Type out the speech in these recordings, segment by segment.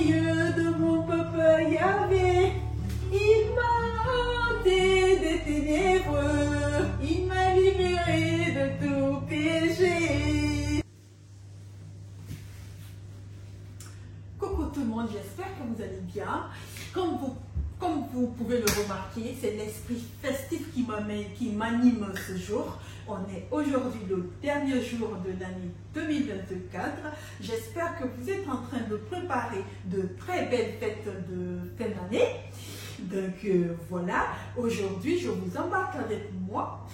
merveilleux de mon papa Yahvé. Il m'a ôté des ténébreux, il m'a libéré de tout péché. Coucou tout le monde, j'espère que vous allez bien. Comme vous pouvez le remarquer, c'est l'esprit festif qui m'anime ce jour. On est aujourd'hui le dernier jour de l'année 2024. J'espère que vous êtes en train de préparer de très belles fêtes de fin d'année. Donc voilà, aujourd'hui je vous embarque avec moi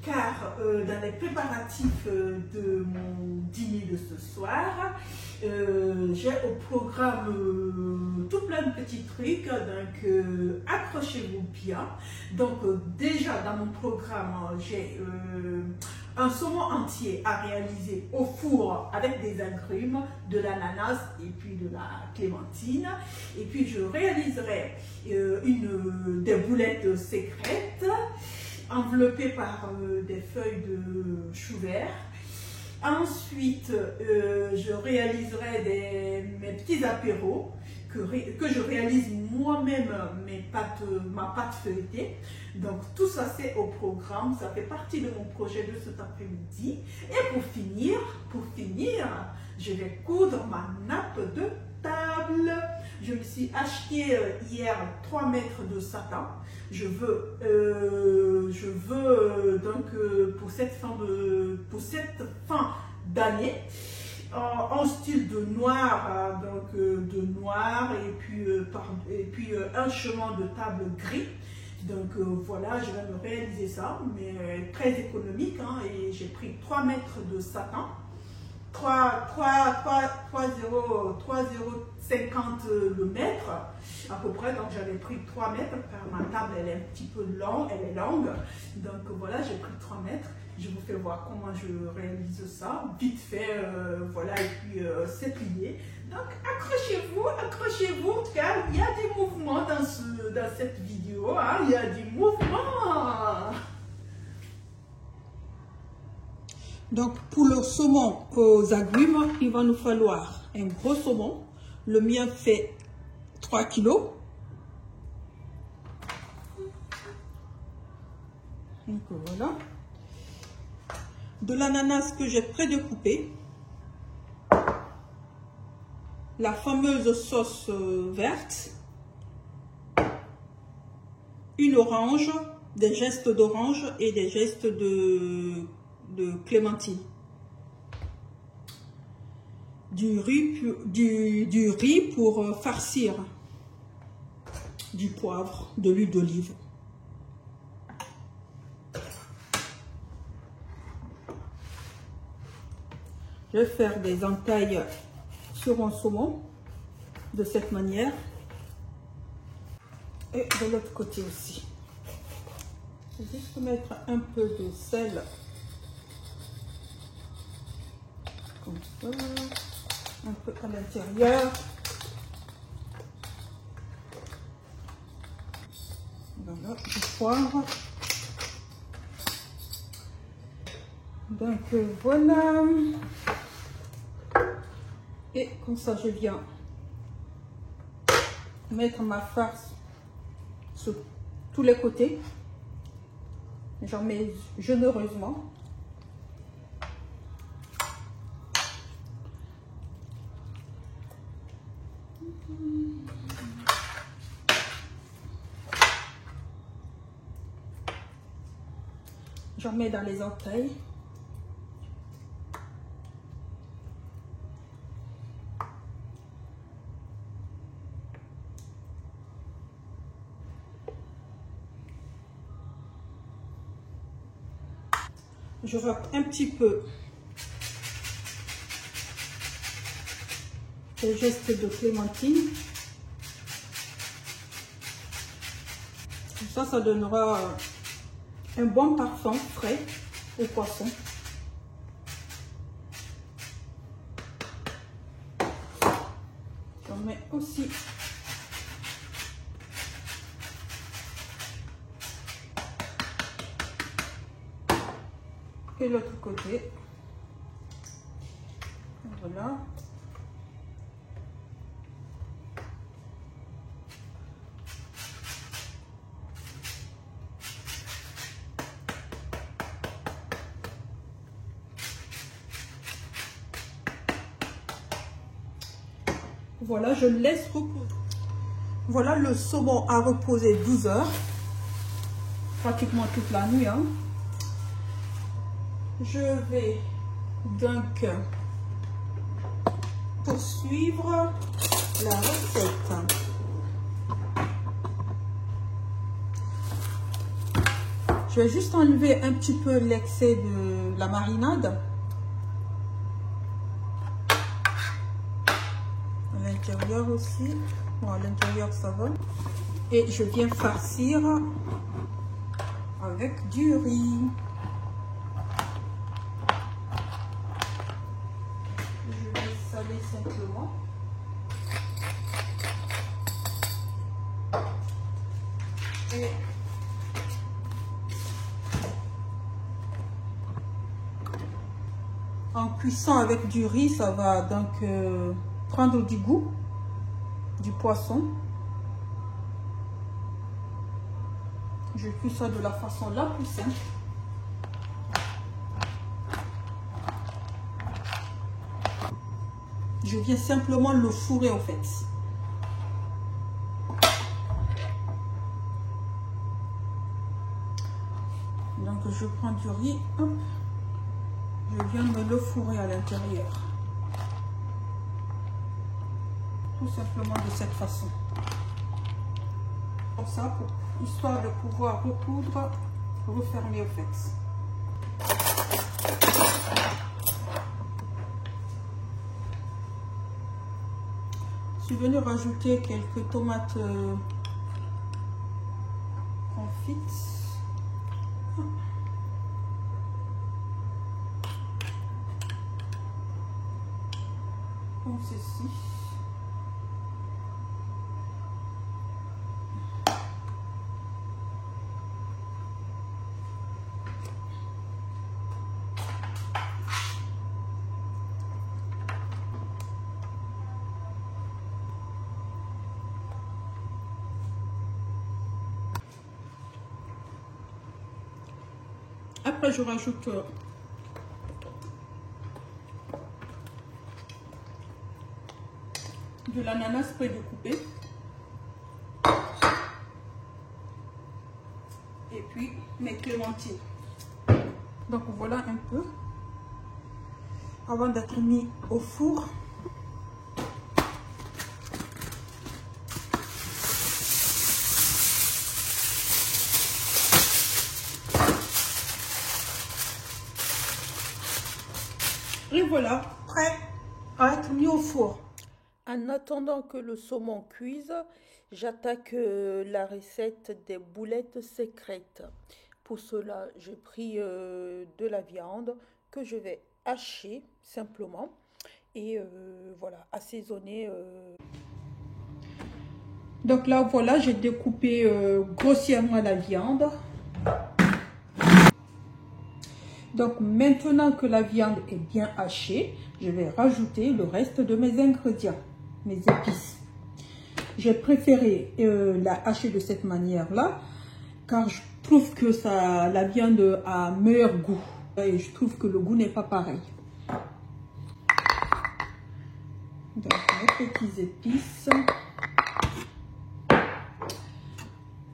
car dans les préparatifs de mon dîner de ce soir, j'ai au programme tout plein de petits trucs, donc accrochez-vous bien. Donc déjà dans mon programme, j'ai un saumon entier à réaliser au four avec des agrumes, de l'ananas et puis de la clémentine. Et puis je réaliserai des boulettes secrètes enveloppées par des feuilles de chou vert. Ensuite, je réaliserai mes petits apéros que je réalise moi-même ma pâte feuilletée. Donc tout ça c'est au programme, ça fait partie de mon projet de cet après-midi. Et pour finir, je vais coudre ma nappe de table. Je me suis acheté hier 3 mètres de satin. Je veux donc pour cette fin d'année en style de noir, de noir et puis un chemin de table gris. Donc voilà, je vais me réaliser ça, mais très économique, hein, et j'ai pris 3 mètres de satin. 3,50 le mètre à peu près, donc j'avais pris 3 mètres car ma table elle est un petit peu longue, elle est longue, donc voilà, j'ai pris 3 mètres. Je vous fais voir comment je réalise ça vite fait, voilà, et puis c'est plié. Donc accrochez-vous car il y a des mouvements dans cette vidéo, hein, il y a des mouvements. Donc pour le saumon aux agrumes, il va nous falloir un gros saumon. Le mien fait 3 kg. Donc voilà. De l'ananas que j'ai prédécoupé. La fameuse sauce verte. Une orange, des gestes d'orange et des gestes de clémentine. Du riz pour farcir, du poivre, de l'huile d'olive. Je vais faire des entailles sur un saumon de cette manière et de l'autre côté aussi. Je vais juste mettre un peu de sel comme ça, un peu à l'intérieur. Voilà, du poivre. Donc voilà. Et comme ça, je viens mettre ma farce sur tous les côtés. J'en mets généreusement. J'en mets dans les entailles. Je râpe un petit peu les gestes de clémentine. Ça donnera un bon parfum frais au poisson. J'en mets aussi et l'autre côté. Voilà. Voilà, je le laisse reposer. Voilà, le saumon a reposé 12 heures. Pratiquement toute la nuit. Hein. Je vais donc poursuivre la recette. Je vais juste enlever un petit peu l'excès de la marinade. À l'intérieur aussi. Bon, à l'intérieur ça va. Et je viens farcir avec du riz. Je vais saler simplement. Et en cuisant avec du riz, ça va donc prendre du goût du poisson. Je cuis ça de la façon la plus simple. Je viens simplement le fourrer en fait. Donc je prends du riz, hop, je viens de le fourrer à l'intérieur. Tout simplement de cette façon. Comme ça, histoire de pouvoir recoudre, refermer au fait. Je suis venue rajouter quelques tomates confites. Comme ceci. Après, je rajoute de l'ananas prédécoupé. Et puis mes clémentines. Donc voilà un peu. Avant d'être mis au four. Et voilà, prêt à être mis au four. En attendant que le saumon cuise, j'attaque la recette des boulettes secrètes. Pour cela, j'ai pris de la viande que je vais hacher simplement et voilà, assaisonner. Donc là, voilà, j'ai découpé grossièrement la viande. Donc maintenant que la viande est bien hachée, je vais rajouter le reste de mes ingrédients, mes épices. J'ai préféré la hacher de cette manière-là, car je trouve que la viande a meilleur goût. Et je trouve que le goût n'est pas pareil. Donc mes petites épices.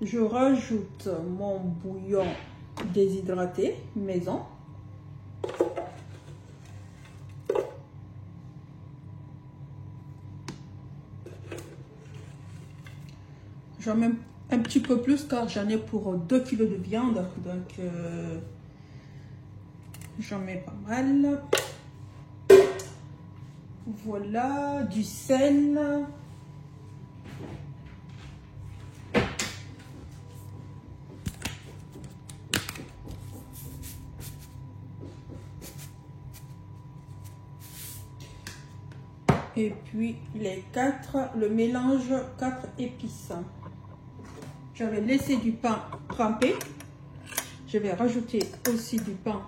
Je rajoute mon bouillon déshydraté maison. J'en mets un petit peu plus car j'en ai pour 2 kg de viande. Donc j'en mets pas mal. Voilà, du sel. Et puis le mélange 4 épices. J'avais laissé du pain trempé. Je vais rajouter aussi du pain.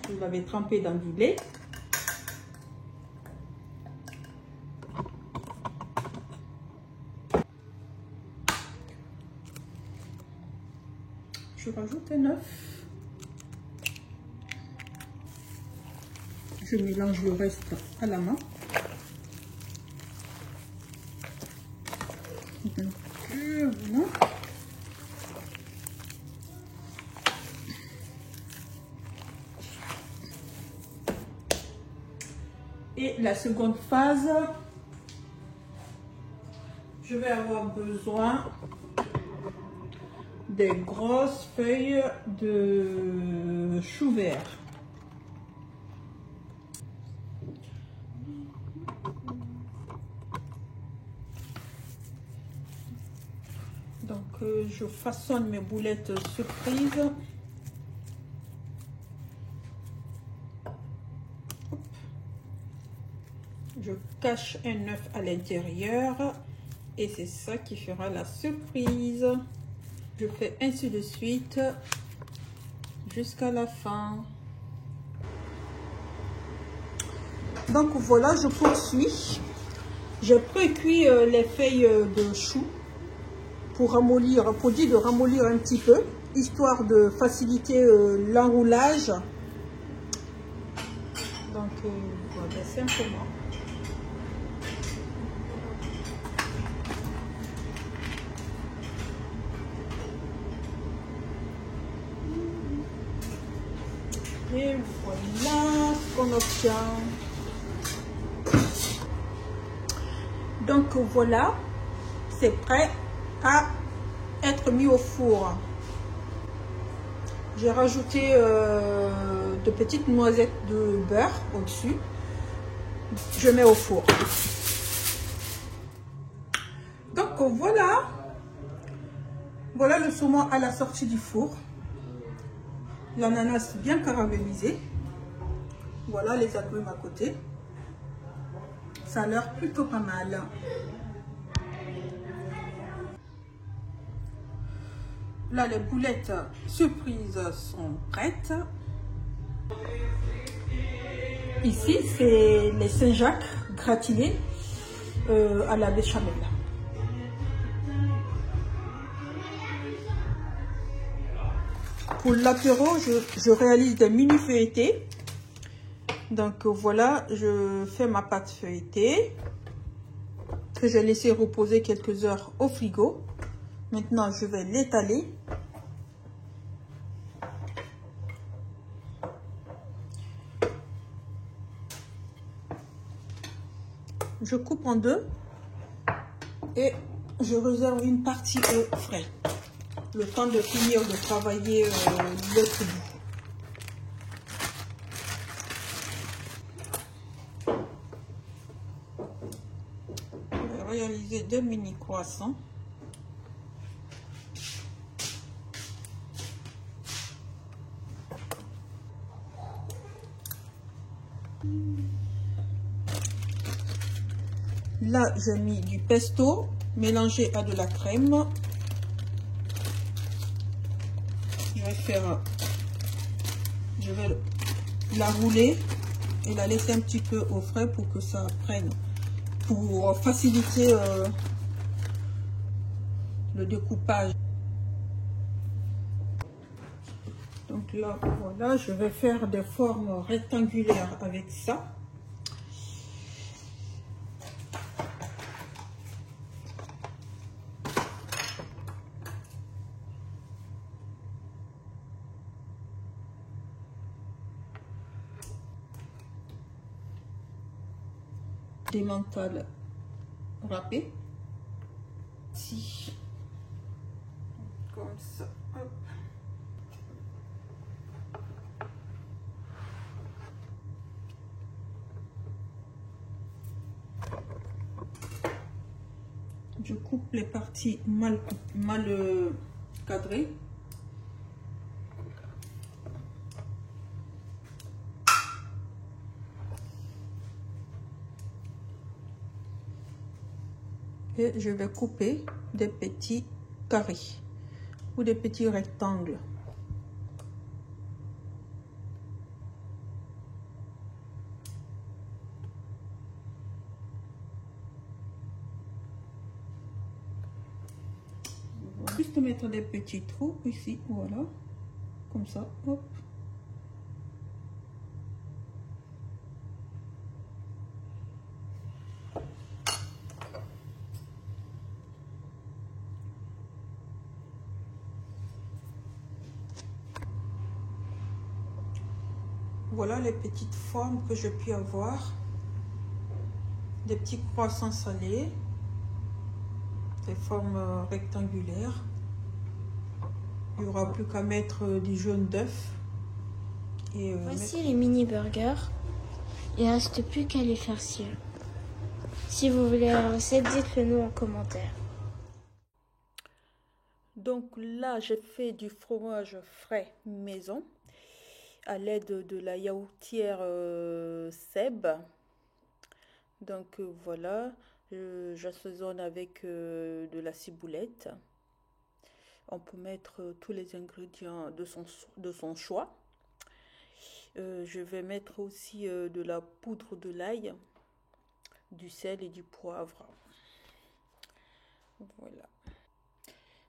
Je l'avais trempé dans du lait. Je rajoute un œuf. Je mélange le reste à la main. Et la seconde phase, je vais avoir besoin des grosses feuilles de chou vert. Donc je façonne mes boulettes surprises. Je cache un œuf à l'intérieur et c'est ça qui fera la surprise. Je fais ainsi de suite jusqu'à la fin. Donc voilà, je poursuis. J'ai pré-cuit les feuilles de chou pour ramollir, pour dire de ramollir un petit peu, histoire de faciliter l'enroulage. Donc voilà, simplement. Et voilà ce qu'on obtient. Donc voilà, c'est prêt à être mis au four. J'ai rajouté de petites noisettes de beurre au-dessus. Je mets au four. Donc voilà, voilà le saumon à la sortie du four. L'ananas bien caramélisé. Voilà les agrumes à côté. Ça a l'air plutôt pas mal. Là, les boulettes surprises sont prêtes. Ici, c'est les Saint-Jacques gratinés à la béchamel. Pour l'apéro, je réalise des mini feuilletés. Donc voilà, je fais ma pâte feuilletée que j'ai laissé reposer quelques heures au frigo. Maintenant, je vais l'étaler. Je coupe en deux et je réserve une partie au frais. Le temps de finir de travailler l'autre bout. Je vais réaliser 2 mini croissants. Là, j'ai mis du pesto mélangé à de la crème. Je vais la rouler et la laisser un petit peu au frais pour que ça prenne, pour faciliter le découpage. Donc là, voilà, je vais faire des formes rectangulaires avec ça. Des mentales râpées. Si. Comme ça. Hop. Je coupe les parties mal cadrées. Et je vais couper des petits carrés ou des petits rectangles. Juste mettre des petits trous ici, voilà, comme ça, hop. Voilà les petites formes que je puis avoir. des petits croissants salés, des formes rectangulaires. Il n'y aura plus qu'à mettre des jaunes d'œufs. Voici les mini burgers. Il ne reste plus qu'à les farcir. Si vous voulez la recette, dites-le nous en commentaire. Donc là, j'ai fait du fromage frais maison à l'aide de la yaourtière Seb. Donc voilà, j'assaisonne avec de la ciboulette. On peut mettre tous les ingrédients de son choix. Je vais mettre aussi de la poudre de l'ail, du sel et du poivre. Voilà.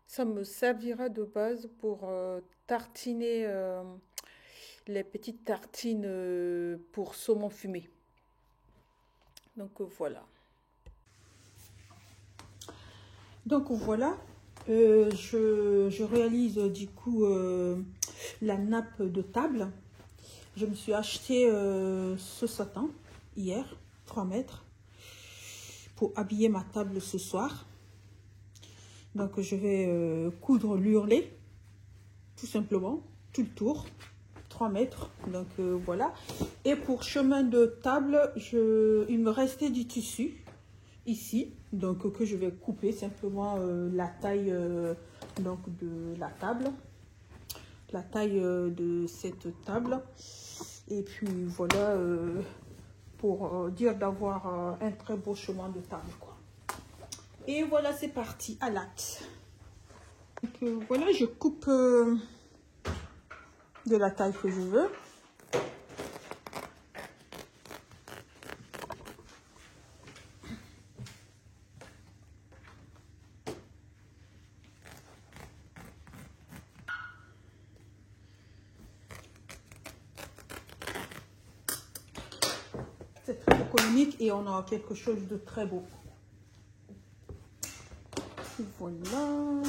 Ça me servira de base pour tartiner les petites tartines pour saumon fumé. Donc voilà. Donc voilà, je réalise du coup la nappe de table. Je me suis acheté ce satin hier, 3 mètres, pour habiller ma table ce soir. Donc je vais coudre l'hurlet, tout simplement, tout le tour, 3 mètres. Donc voilà. Et pour chemin de table, il me restait du tissu ici, donc que je vais couper simplement la taille donc de la table, la taille de cette table. Et puis voilà, pour dire d'avoir un très beau chemin de table, quoi. Et voilà, c'est parti, à l'acte. Donc voilà, je coupe de la taille que je veux. C'est très économique et on a quelque chose de très beau. Voilà.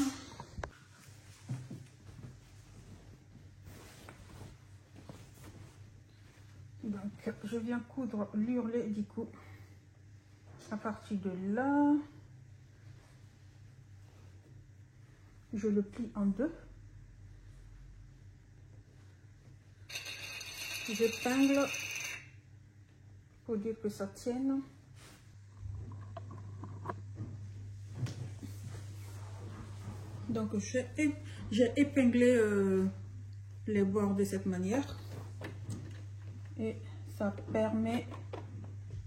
Donc, je viens coudre l'hurlet du coup. À partir de là, je le plie en deux. J'épingle pour dire que ça tienne. Donc j'ai épinglé les bords de cette manière et ça permet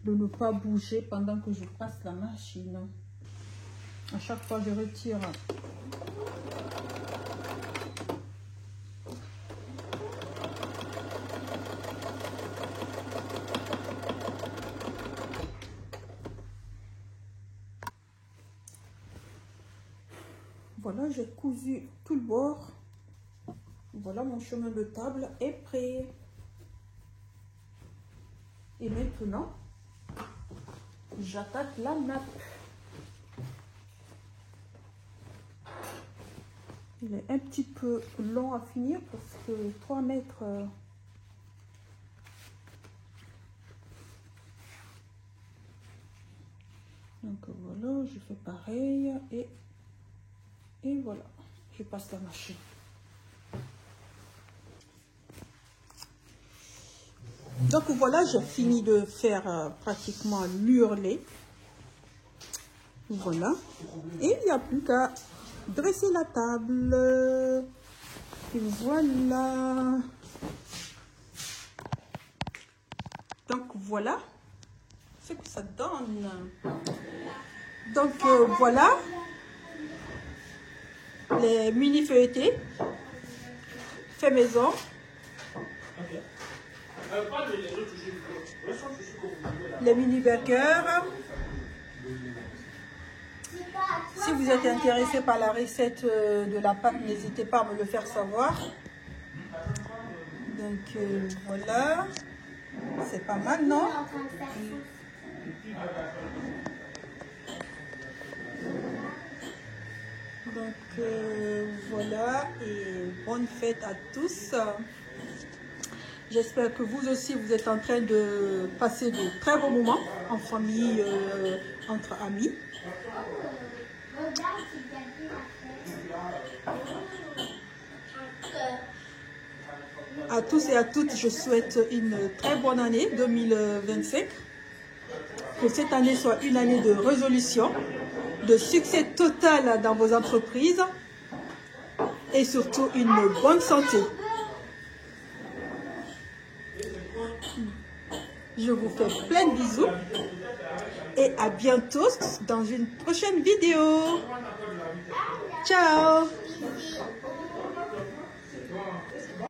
de ne pas bouger pendant que je passe la machine. À chaque fois je retire voilà, j'ai cousu tout le bord. Voilà, mon chemin de table est prêt. Et maintenant, j'attaque la nappe. Il est un petit peu long à finir parce que 3 mètres... Donc voilà, je fais pareil et voilà, je passe la machine. Donc voilà, j'ai fini de faire pratiquement l'hurlet. Voilà. Et il n'y a plus qu'à dresser la table. Et voilà. Donc voilà ce que ça donne. Donc voilà les mini feuilletés fait maison. Les mini burgers. Si vous êtes intéressé par la recette de la pâte, n'hésitez pas à me le faire savoir. Donc voilà, c'est pas mal, non? Donc voilà, et bonne fête à tous. J'espère que vous aussi, vous êtes en train de passer de très bons moments en famille, entre amis. À tous et à toutes, je souhaite une très bonne année 2025. Que cette année soit une année de résolution, de succès total dans vos entreprises et surtout une bonne santé. Je vous fais plein de bisous et à bientôt dans une prochaine vidéo. Ciao!